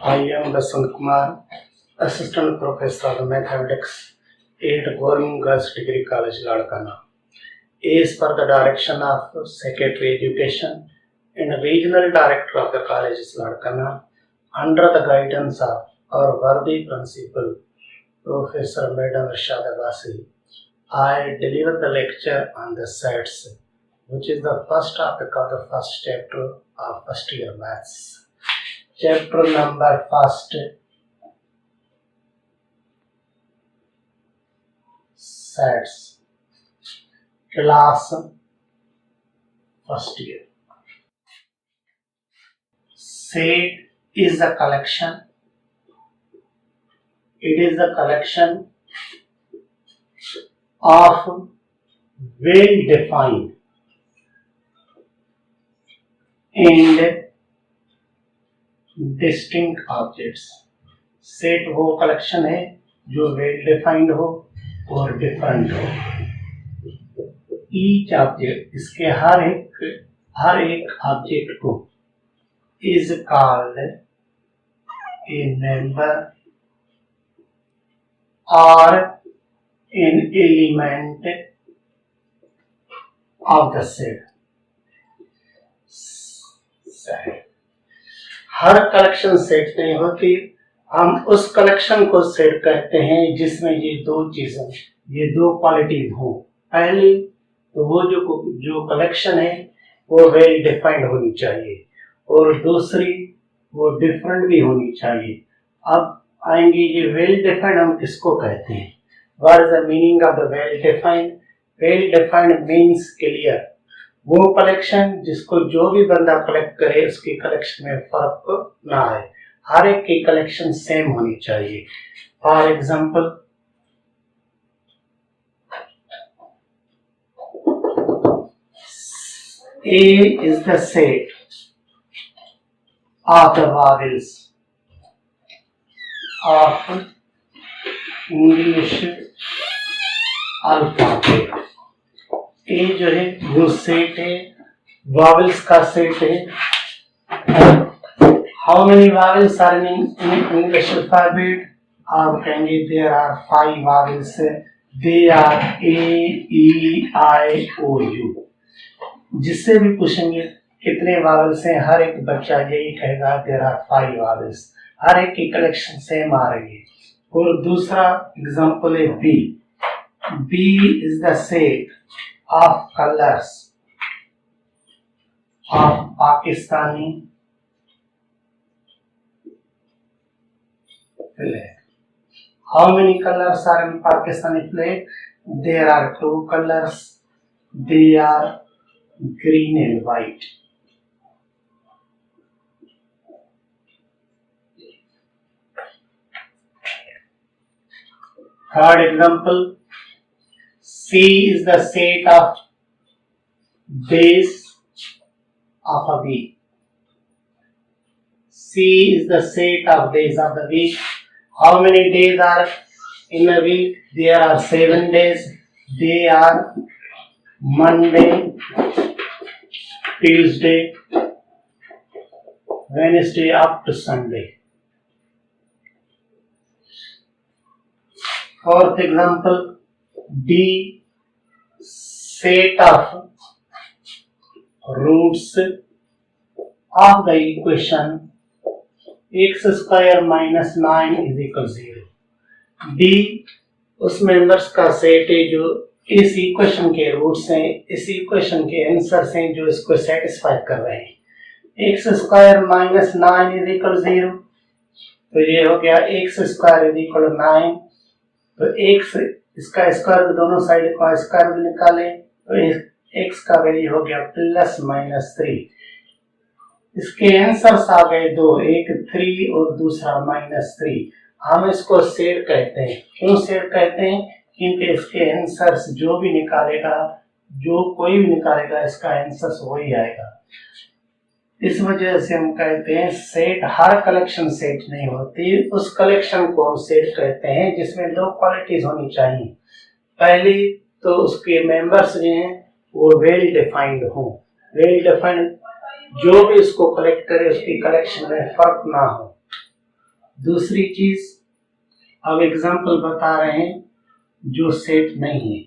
I am Basant Kumar, Assistant Professor of Mathematics at Government Girls Degree College, Ladkana. As per the direction of Secretary Education and Regional Director of the College, Ladkana, under the guidance of our worthy Principal, Professor Madam Rashada Basi, I deliver the lecture on the sets, which is the first topic of the first chapter of first year maths. Chapter number first, sets, class first year. Set is a collection. It is a collection of well-defined and distinct objects. Set वो collection है जो well defined हो और different हो. Each object, इसके हर एक object को is called a member और an element of the set. Her collection set नहीं होती. हम उस कलेक्शन को सेट कहते हैं जिसमें ये दो क्वालिटीज हो. पहली तो वो जो कलेक्शन है वो वेल डिफाइंड होनी चाहिए और दूसरी वो डिफरेंट भी होनी चाहिए. अब आएंगे ये वेल डिफाइंड हम किसको कहते हैं. What is the meaning of the well defined. Well defined means clear. वो कलेक्शन जिसको जो भी बंदा कलेक्ट करे उसकी कलेक्शन में फर्क ना आए. हर एक की कलेक्शन सेम होनी चाहिए. For example, A is the set of the vowels of English alphabet. ए जो है वो सेट है, वावल्स का सेट है. How many vowels are in English alphabet. आप कहेंगे there are 5 vowels. They are A E I O U. जिससे भी पूछेंगे कितने वावल्स हैं, हर एक बच्चा यही कहेगा देयर आर 5 वावल्स. हर एक की कलेक्शन सेम आ रही है. और दूसरा एग्जांपल है B. B is the set of colors of Pakistani flag. How many colors are in Pakistani flag? There are 2 colors. They are green and white. Third example, C is the set of days of a week. C is the set of days of the week. How many days are in a week? There are 7 days. They are Monday, Tuesday, Wednesday up to Sunday. Fourth example, D, set of roots of the equation x square minus 9 is equal 0. D उस members का set है जो इस equation के roots हैं, इस equation के answers हैं जो इसको सेटिस्फाई कर रहे हैं. x square minus 9 is equal 0. तो ये हो गया x स्क्वायर इज इक्वल 9. तो x इसका स्क्वायर दोनों साइड का स्क्वायर निकाले तो x का वैल्यू हो गया प्लस माइनस 3. इसके आंसर्स आ गए दो, एक 3 और दूसरा -3. हम इसको सेट कहते हैं. क्यों सेट कहते हैं? क्योंकि इसके आंसर्स जो भी निकालेगा, जो कोई भी निकालेगा, इसका आंसर्स वही आएगा. इस वजह से हम कहते हैं सेट. हर कलेक्शन सेट नहीं होती. उस कलेक्शन को हम सेट कहते हैं जिसमें 2 क्वालिटीज होनी चाहिए. पहली तो उसके मेंबर्स जो हैं वो वेल डिफाइंड हो. वेल डिफाइंड जो भी इसको कलेक्ट करे उसकी कलेक्शन में फर्क ना हो. दूसरी चीज, अब एग्जाम्पल बता रहे हैं जो सेट नहीं है,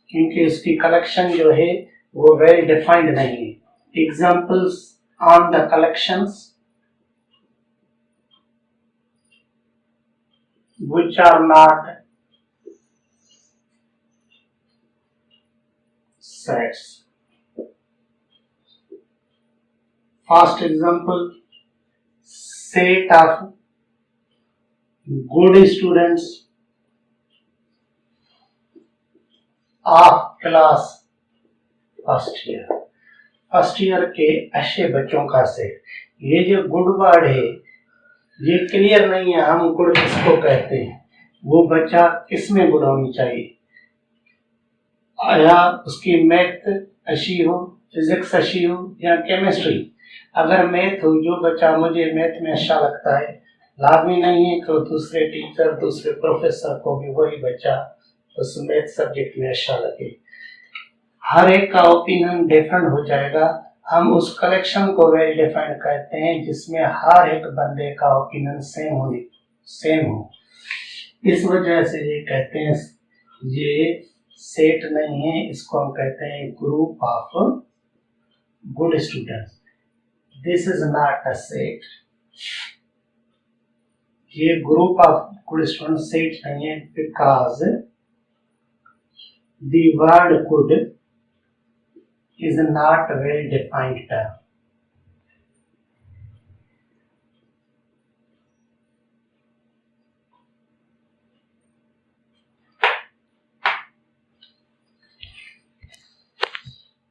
क्योंकि उसकी कलेक्शन जो है वो वेल डिफाइंड नहीं है. Examples on the collections which are not sets. First example, set of good students of class first year. First year के अच्छे बच्चों का सेट. ये जो गुड वर्ड है ये क्लियर नहीं है, हम गुड किसको कहते हैं, वो बच्चा किसमें गुड होनी चाहिए. या उसकी मैथ अच्छी हो, फिजिक्स अच्छी हो या केमिस्ट्री. अगर मैथ हो, जो बच्चा मुझे मैथ में अच्छा लगता है, लाजमी नहीं है तो दूसरे टीचर दूसरे प्रोफेसर को भी वही बच्चा उस मैथ सब्जेक्ट में अच्छा लगे. हर एक का ओपिनियन डिफरेंट हो जाएगा. हम उस कलेक्शन को वेल डिफाइंड कहते हैं जिसमें हर एक बंदे का ओपिनियन सेम हो. इस वजह से ये कहते हैं ये सेट नहीं है, इसको हम कहते हैं group of good students. This is not a set. ये group of good student set नहीं है because the word good is not a well defined term.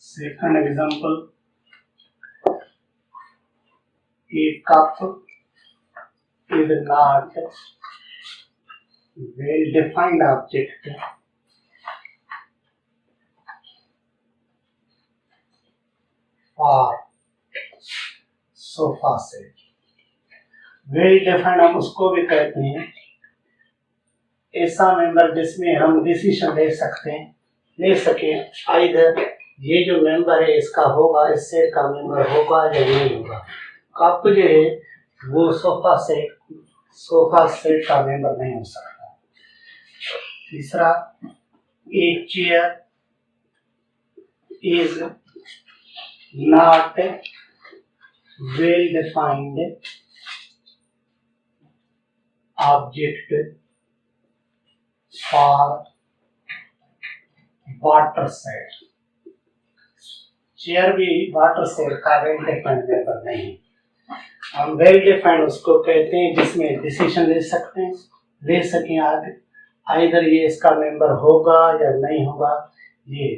Second example, a cup is not well defined object और sofa set. Well defined हम उसको भी कहते हैं ऐसा मेंबर जिसमें हम डिसीजन ले सके आइदर ये जो मेंबर है इसका होगा, इस सेट का मेंबर होगा या नहीं होगा. कप जो है वो सोफा सेट का मेंबर नहीं हो सकता. तीसरा, एक chair is not well defined object for water set. Chair भी वाटर सेट का वेल डिफाइंड मेंबर नहीं. हम वेल डिफाइंड उसको कहते हैं जिसमें डिसीजन ले सकें आइदर ये इसका मेंबर होगा या नहीं होगा ये.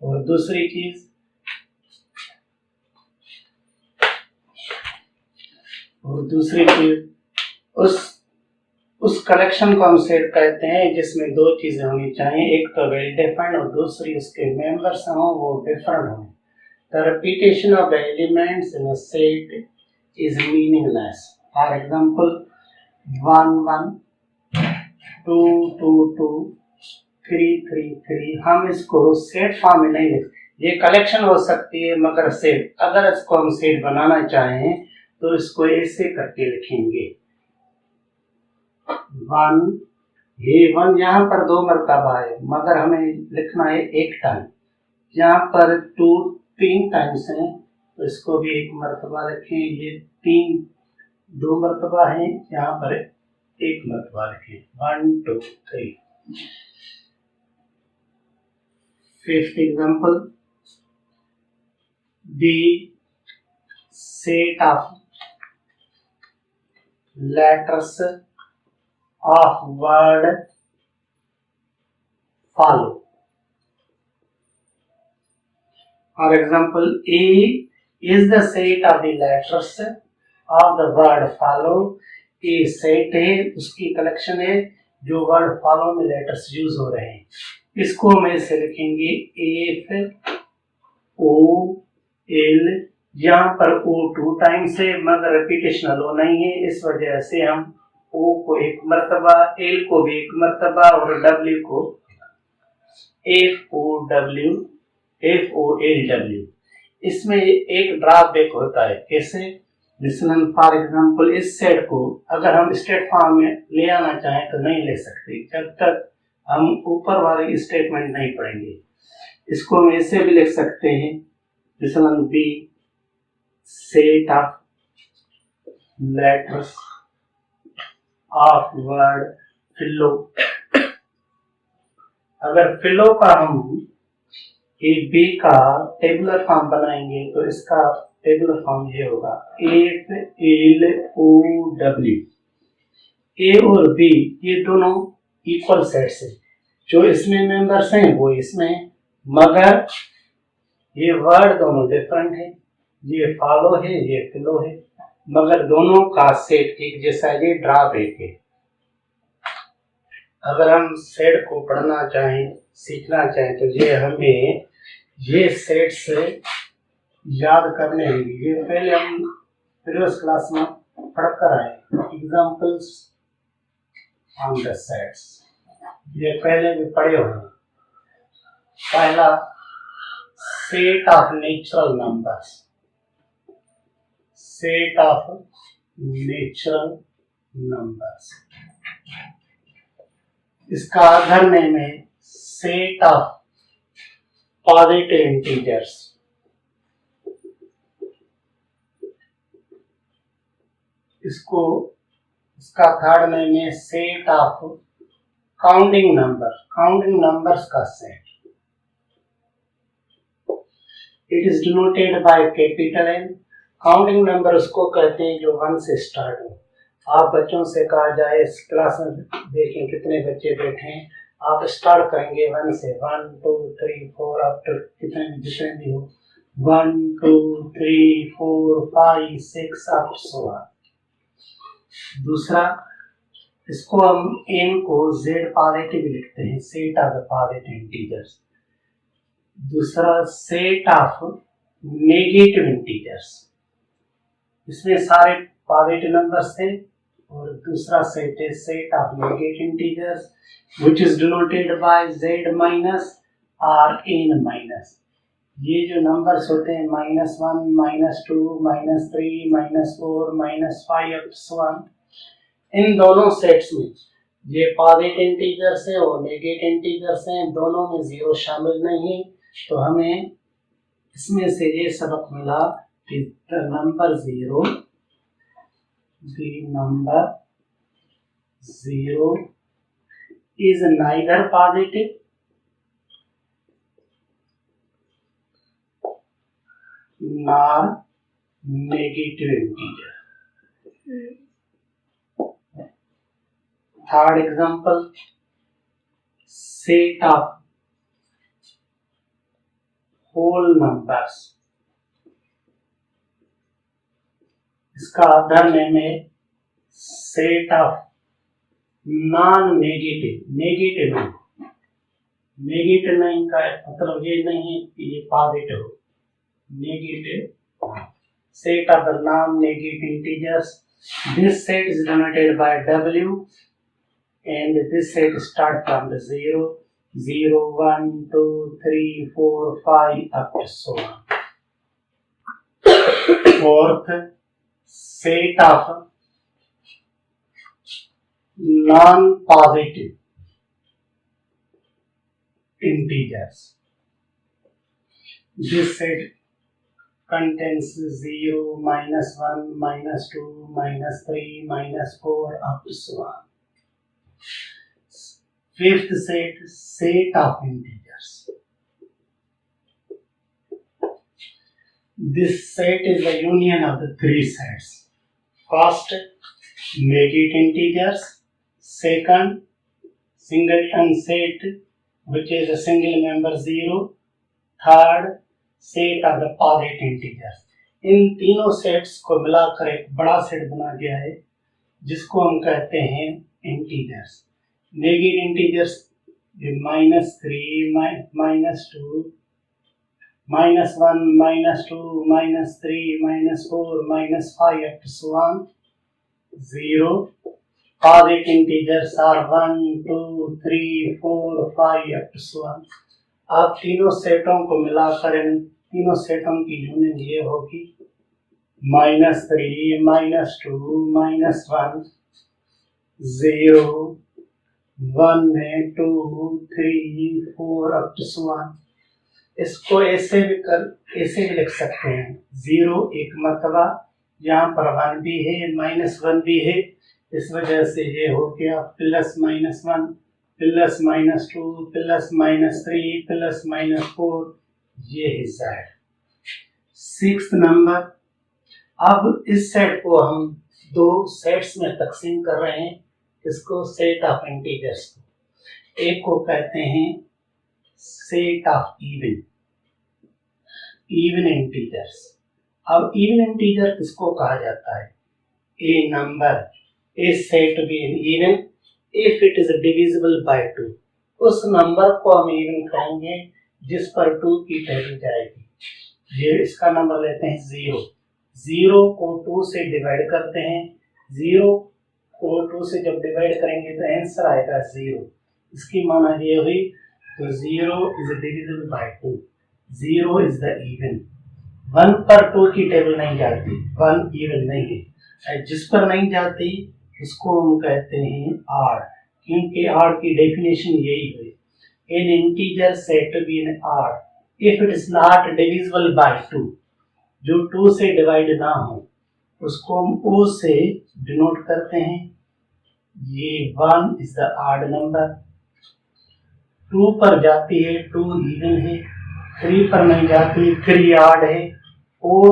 और दूसरी चीज, उस कलेक्शन को हम सेट कहते हैं जिसमें दो चीजें होनी चाहिए, एक तो वेल डिफाइंड और दूसरी उसके मेंबर्स हों वो डिफरेंट हों. The repetition of the elements in a set is meaningless. For example 1 1 2 2 2 3 3 3. हम इसको सेट फॉर्म में नहीं लिखते. ये कलेक्शन हो सकती है मगर सेट, अगर इसको हम सेट बनाना चाहें तो इसको ऐसे करके लिखेंगे 1. ये 1 यहाँ पर 2 मरतबा है मगर हमें लिखना है एक टाइम. यहाँ पर 2 3 टाइम्स हैं तो इसको भी एक मरतबा रखें. ये 3 2 मरतबा है, यहाँ पर एक मरतबा रखें 1 2 3. Fifth example, the set of letters of word follow. For example, A is the set of the letters of the word follow. A set है, उसकी कलेक्शन है जो वर्ड फॉलो में लेटर्स यूज हो रहे हैं. इसको हम ऐसे लिखेंगे F O L. यहाँ पर O 2 टाइम्स है मगर रिपीटेशन अलो नहीं है, इस वजह से हम O को एक मरतबा, L को भी एक मरतबा और W को F O L W. इसमें एक ड्रॉप बैक होता है. कैसे? जिसमें फॉर एग्जाम्पल इस सेट को अगर हम स्टेट फॉर्म में ले आना चाहें तो नहीं ले सकते जब तक हम ऊपर वाली स्टेटमेंट नहीं पढ़ेंगे। इसको हम ऐसे भी लिख सकते हैं, जिसमें B set of letters of word flow. अगर फिलो का हम ए बी का टेबुलर फॉर्म बनाएंगे तो इसका टेबुलर फॉर्म ये होगा F L O W. A और बी ये दोनों इक्वल सेट्स हैं, जो इसमें मेंबर्स हैं वो इसमें, मगर ये वर्ड दोनों डिफरेंट है, ये फॉलो है ये फिलो है, मगर दोनों का सेट एक जैसा है, ये ड्रॉबैक है। अगर हम सेट को पढ़ना चाहें सीखना चाहें तो ये हमें ये सेट से याद करने होंगे। ये पहले हम प्रीवियस क्लास में पढ़ कर आए, एग्जाम्पल्स ऑन द सेट्स, ये पहले भी पढ़े हुए। पहला set of natural numbers, set of natural numbers, इसका अदर नेम है सेट ऑफ पॉजिटिव इंटीजर्स। इसको इसका थर्ड नेम है set of counting number, counting numbers का सेट। It is denoted by capital N. Counting number उसको कहते हैं जो 1 से स्टार्ट हो। आप बच्चों से कहा जाए इस क्लास में देखें कितने बच्चे बैठे हैं, आप स्टार्ट करेंगे 1 से, 1 2 3 4 अप टू कितने जितने भी हो, 1 2 3 4 5 6 अप सो ऑन। दूसरा, इसको हम n को z पॉजिटिव लिखते हैं, set of the positive integers. दूसरा सेट ऑफ नेगेटिव इंटीजर्स, इसमें सारे पॉजिटिव नंबर्स थे। और दूसरा सेट है set of negative integers which is denoted bye z minus और n माइनस। ये जो नंबर्स होते हैं -1 -2 -3 -4 -5 अप टू 1, इन दोनों सेट्स में ये पॉजिटिव इंटीजर्स है और नेगेटिव इंटीजर्स हैं, दोनों में जीरो शामिल नहीं है। तो हमें इसमें से ये सबक मिला कि the number zero is neither positive nor negative integer. Third example, set of whole numbers. इसका अदर नेम है set of non negative. Negative नहीं का मतलब ये नहीं है कि ये पॉजिटिव हो, negative set of the non negative integers. This set is denoted bye w and this set start from the 0 0 1 2 3 4 5 up to so on. Fourth, set of non-positive integers. This set contains 0, -1, -2, -3, -4 up to so on. Fifth set, set of integers. This set is the union of the three sets. First, negative integers. Second, singleton set, which is a single member 0. Third, set of the positive integers. इन तीनों sets को मिलाकर एक बड़ा set बना गया है जिसको हम कहते हैं integers. Negative integers -3, -2, -1, -2, -3, -4, -5 up to so on. 0. Positive integers are 1, 2, 3, 4, 5 up to so on. अब तीनों सेटों को मिलाकर इन तीनों सेटों की यूनियन ये होगी -3, -2, -1, 0, 1 है, 2, 3, 4 अप टू 1। इसको ऐसे भी लिख सकते हैं। 0 एक मरतबा, यहाँ पर 1 भी है, -1 भी है, इस वजह से ये हो गया +-1, +-2, +-3, +-4, ये है Z। 6th number. अब इस सेट को हम दो सेट्स में तकसीम कर रहे हैं। इसको सेट ऑफ इंटीजर्स, एक को कहते हैं सेट ऑफ इवन इंटीजर्स। अब इवन इंटीजर किसको कहा जाता है? A number is said to be an even if it is divisible by 2। उस नंबर को हम इवन कहेंगे जिस पर 2 की टेबल जाएगी। ये इसका नंबर लेते हैं 0। 0 को 2 से डिवाइड करते हैं। 0 को 2 से जब डिवाइड करेंगे तो आंसर आएगा 0। इसकी माना ये हुई, तो 0 is divisible by 2। 0 is the even. 1 पर 2 की टेबल नहीं जाती, 1 इवन नहीं है। जिस पर नहीं जाती उसको हम कहते हैं आड, क्योंकि आड की डेफिनेशन यही है, an integer said to be an odd if it is not divisible by 2। जो 2 से डिवाइड ना हो उसको हम O से डिनोट करते हैं। ये 1 इज द आड नंबर। 2 पर जाती है 2 इवन है, 3 पर नहीं जाती 3 आड है, 4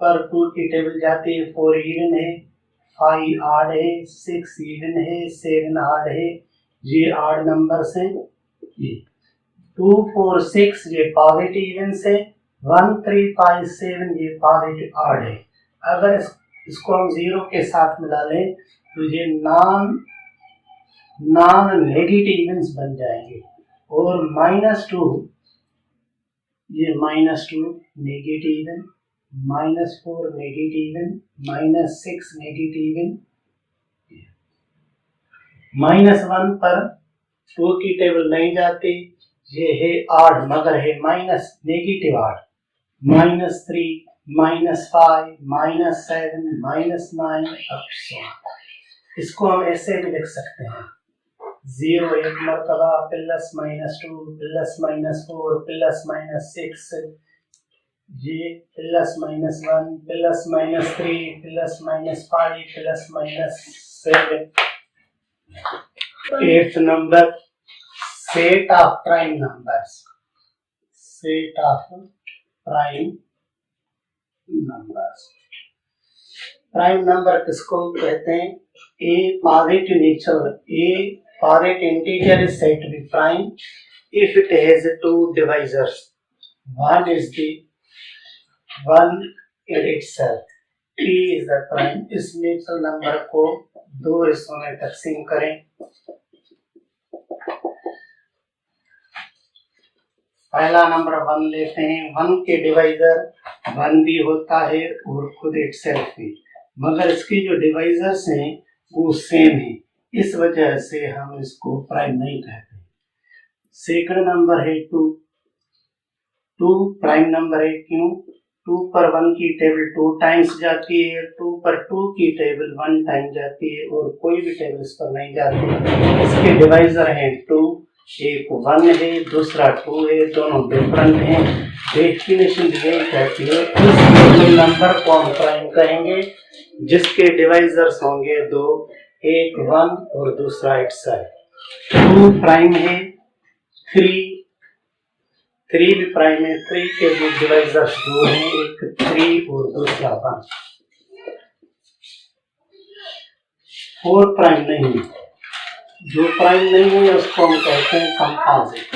पर 2 की टेबल जाती है 4 इवन है, 5 आड है, 6 इवन है, 7 आड है। ये आड नंबर्स हैं। ये 2, 4, 6 ये पॉजिटिव इवन्स है। 1, 3, 5, 7 ये पॉजिटिव आड है। अगर इसको हम 0 के साथ मिला लें तो ये नॉन नेगेटिव इवन्स बन जाएंगे। और -2 ये -2 negative even, -4 negative even, -6 negative even. -1 पर 2 की टेबल नहीं जाती, ये है आड मगर है माइनस नेगेटिव आड। -3, -5, -7, -9 अब so on। इसको हम ऐसे भी लिख सकते हैं 0 एक मरतबा, +-2, +-4, +-6, ये +-1, +-3, +-5, +-7। 8th number set of prime numbers. Set of prime numbers. Prime number किसको कहते हैं? A positive integer is said to be prime if it has 2 divisors. One is the one in itself. P is the prime। इस natural number को 2 हिस्सों में तकसीम करें। पहला नंबर 1 लेते हैं। 1 के डिवाइजर 1 भी होता है और खुद इटसेल्फ भी, मगर इसके जो डिवाइजर्स हैं वो सेम है, इस वजह से हम इसको प्राइम नहीं कहते। सेकंड नंबर है 2। 2 प्राइम नंबर है, क्यों? 2 पर 1 की टेबल 2 टाइम्स जाती है, 2 पर 2 की टेबल 1 टाइम जाती है और कोई भी टेबल इस पर नहीं जाती। इसके डिवाइजर हैं 2, एक 1 है दूसरा 2 है, दोनों डिफरेंट हैं। डेफिनेशन यही कहती है उस नंबर को हम प्राइम कहेंगे जिसके डिवाइजर्स होंगे 2, एक 1 और दूसरा इटसेल्फ। 2 प्राइम है, 3 भी प्राइम है, 3 के भी डिवाइजर्स 2 हैं, एक 3 और दूसरा 1। 4 प्राइम नहीं है। जो प्राइम नहीं है उसको हम कहते हैं कंपोजिट।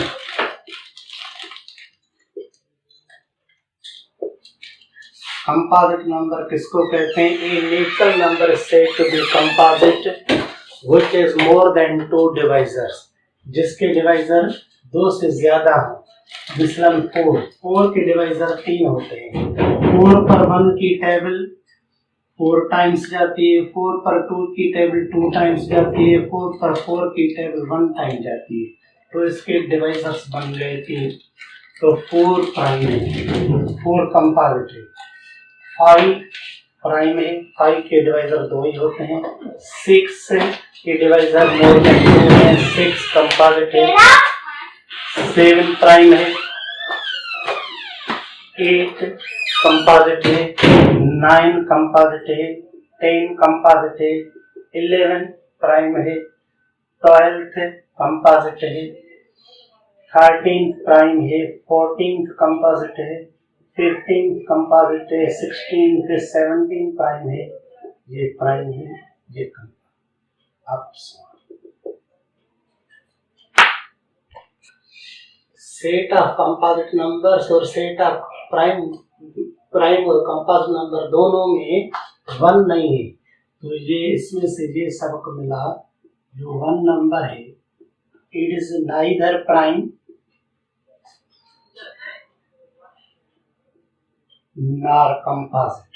कंपोजिट नंबर किसको कहते हैं? A natural number is said to be composite which is more than 2 divisors, जिसके डिवाइजर 2 से ज्यादा हो। मिसलन 4 के डिवाइजर 3 होते हैं। 4 पर 1 की टेबल 4 टाइम्स जाती है, 4 पर 2 की टेबल 2 टाइम्स जाती है, 4 पर 4 की टेबल 1 टाइम जाती है, तो इसके डिवाइजर्स बन गए 3। तो 4 प्राइम है, 4 कंपोजिट है। 5 प्राइम है, 5 के डिवाइजर 2 ही होते हैं। 6 के डिवाइजर मोर देन 2 है, 6 कंपोजिट है। 7 प्राइम है, 8 कंपोजिट है, 9 कंपोजिट है, 10 कंपोजिट है, 11 प्राइम है, 12 कंपोजिट है, 13 प्राइम है, 14 कंपोजिट है, 15 कंपोजिट है, 16 17 प्राइम है। ये प्राइम है, ये composite. Set of composite numbers और सेट ऑफ प्राइम और कंपोजिट नंबर दोनों में 1 नहीं है, तो ये इसमें से ये सबक मिला। जो 1 नंबर है, it is neither prime nor composite.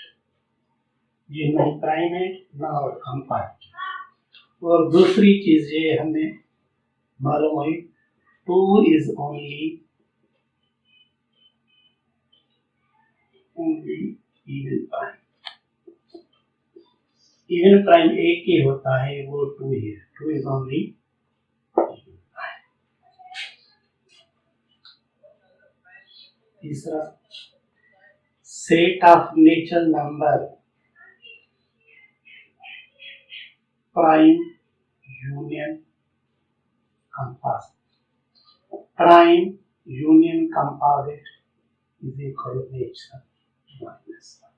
ये नहीं प्राइम है नॉर कंपोजिट। और दूसरी चीज ये हमें मालूम हुई, 2 is only even prime। Even prime एक ही होता है, वो 2 है। 2 is only even prime। तीसरा, set of natural number prime union composite. Prime union composite is equal to nature minus 1।